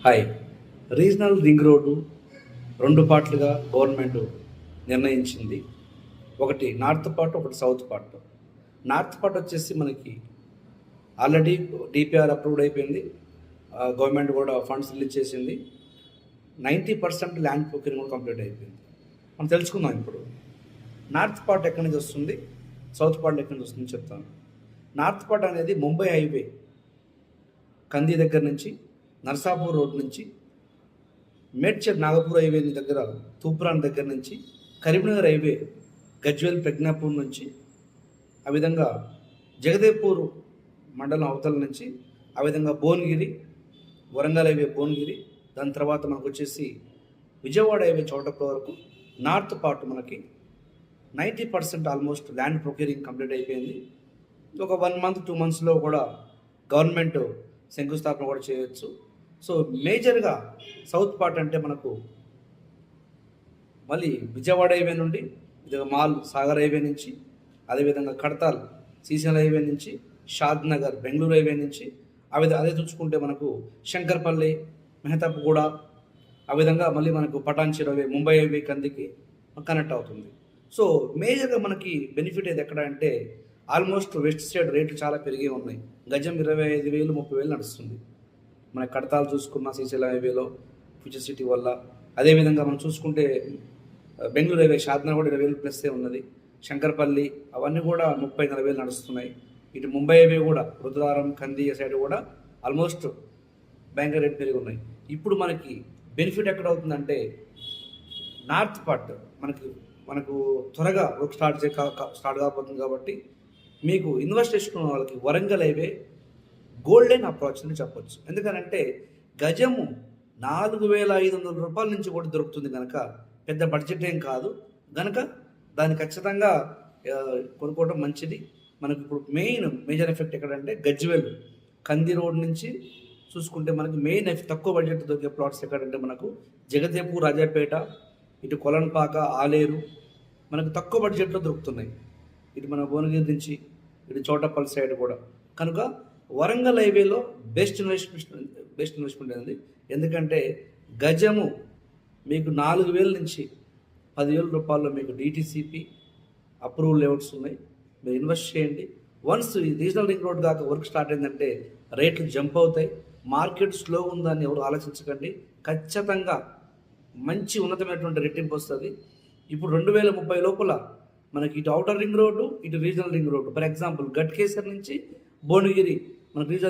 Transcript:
Hi. Regional ring road 2 పార్ట్‌లుగా government నిర్ణయించింది. ఒకటి నార్త్ పార్ట్, ఒకటి సౌత్ పార్ట్. నార్త్ పార్ట్ వచ్చేసి మనకి ఆల్రెడీ డీపీఆర్ అప్రూవ్డ్ అయిపోయింది. గవర్నమెంట్ కూడా ఫండ్స్ రిలీజ్ చేసింది. 90% ల్యాండ్ ప్రొక్యూరింగ్ కూడా కంప్లీట్ అయిపోయింది. మనం తెలుసుకుందాం ఇప్పుడు. నార్త్ పార్ట్ ఎక్కడి నుంచి వస్తుంది, సౌత్ పార్ట్ ఎక్కడి నుంచి వస్తుందని చెప్తాను. నార్త్ పార్ట్ అనేది ముంబై హైవే కంది దగ్గర నుంచి, నర్సాపూర్ రోడ్ నుంచి, మేడ్చల్ నాగపూర్ హైవే దగ్గర తూప్రాన్ దగ్గర నుంచి, కరీంనగర్ హైవే గజ్వేల్ ప్రజ్ఞాపూర్ నుంచి, ఆ విధంగా జగదేవ్పూర్ మండలం అవతల నుంచి, ఆ విధంగా భువనగిరి, వరంగల్ హైవే భువనగిరి, దాని తర్వాత మనకు వచ్చేసి విజయవాడ హైవే చోటప్ప వరకు నార్త్ పార్ట్ మనకి 90% ఆల్మోస్ట్ ల్యాండ్ ప్రొక్యూరింగ్ కంప్లీట్ అయిపోయింది. ఒక 1 మంత్ 2 మంత్స్లో కూడా గవర్నమెంట్ శంకుస్థాపన కూడా చేయొచ్చు. సో మేజర్గా సౌత్ పార్ట్ అంటే మనకు మళ్ళీ విజయవాడ హైవే నుండి మాల్ సాగర్ హైవే నుంచి, అదేవిధంగా కడతాల్ శ్రీశైలం హైవే నుంచి, షాద్ నగర్ బెంగళూరు హైవే నుంచి, అదే చూసుకుంటే మనకు శంకర్పల్లి, మెహతాబ్గూడ, ఆ విధంగా మళ్ళీ మనకు పటాన్చెరు హైవే ముంబై హైవే కందికి కనెక్ట్ అవుతుంది. సో మేజర్గా మనకి బెనిఫిట్ ఏది ఎక్కడ అంటే ఆల్మోస్ట్ వెస్ట్ సైడ్ రేట్లు చాలా పెరిగి ఉన్నాయి. గజం 25,000 30,000 నడుస్తుంది. మన కడతాలు చూసుకున్న శ్రీశైలం హైవేలో ఫ్యూచర్ సిటీ వల్ల, అదేవిధంగా మనం చూసుకుంటే బెంగళూరు హైవే షాద్నగర్ కూడా 20,000 ప్లస్సే ఉన్నది. శంకర్పల్లి అవన్నీ కూడా 30,000 నడుస్తున్నాయి. ఇటు ముంబై హైవే కూడా రుద్రవరం కంది సైడ్ కూడా ఆల్మోస్ట్ బ్యాంక్ రేట్ పెరిగి ఉన్నాయి. ఇప్పుడు మనకి బెనిఫిట్ ఎక్కడ అవుతుందంటే నార్త్ పార్ట్ మనకు త్వరగా వర్క్ స్టార్ట్ కాబోతుంది. కాబట్టి మీకు ఇన్వెస్ట్ చేసుకున్న వాళ్ళకి వరంగల్ హైవే గోల్డెన్ అప్రోచ్ అని చెప్పొచ్చు. ఎందుకనంటే గజము 4,500 రూపాయల నుంచి కూడా దొరుకుతుంది కనుక పెద్ద బడ్జెట్ ఏం కాదు కనుక దాన్ని ఖచ్చితంగా కొనుక్కోవడం మంచిది. మనకి ఇప్పుడు మేజర్ ఎఫెక్ట్ ఎక్కడంటే గజ్వేల్ కంది రోడ్ నుంచి చూసుకుంటే మనకి తక్కువ బడ్జెట్ దొరికే ప్లాట్స్ ఎక్కడంటే మనకు జగదేవ్పూర్, రాజాపేట, ఇటు కొలన్పాక, ఆలేరు మనకు తక్కువ బడ్జెట్లో దొరుకుతున్నాయి. ఇటు మన భువనగిరి నుంచి ఇటు చోటపల్లి సైడ్ కూడా. కనుక వరంగల్ హైవేలో బెస్ట్ ఇన్వెస్ట్మెంట్ అనేది. ఎందుకంటే గజము మీకు 4,000 నుంచి 10,000 రూపాయల్లో మీకు డిటిసిపి అప్రూవల్ లేఅవుట్స్ ఉన్నాయి. మీరు ఇన్వెస్ట్ చేయండి. వన్స్ ఈ రీజనల్ రింగ్ రోడ్ దాకా వర్క్ స్టార్ట్ అయిందంటే రేట్లు జంప్ అవుతాయి. మార్కెట్ స్లోగా ఉందని ఎవరు ఆలోచించకండి. ఖచ్చితంగా మంచి ఉన్నతమైనటువంటి రెట్టింపు వస్తుంది. ఇప్పుడు 2030 లోపల మనకి ఇటు అవుటర్ రింగ్ రోడ్డు, ఇటు regional ring road, for example Ghatkesar నుంచి భువనగిరి మనకు రీజనల్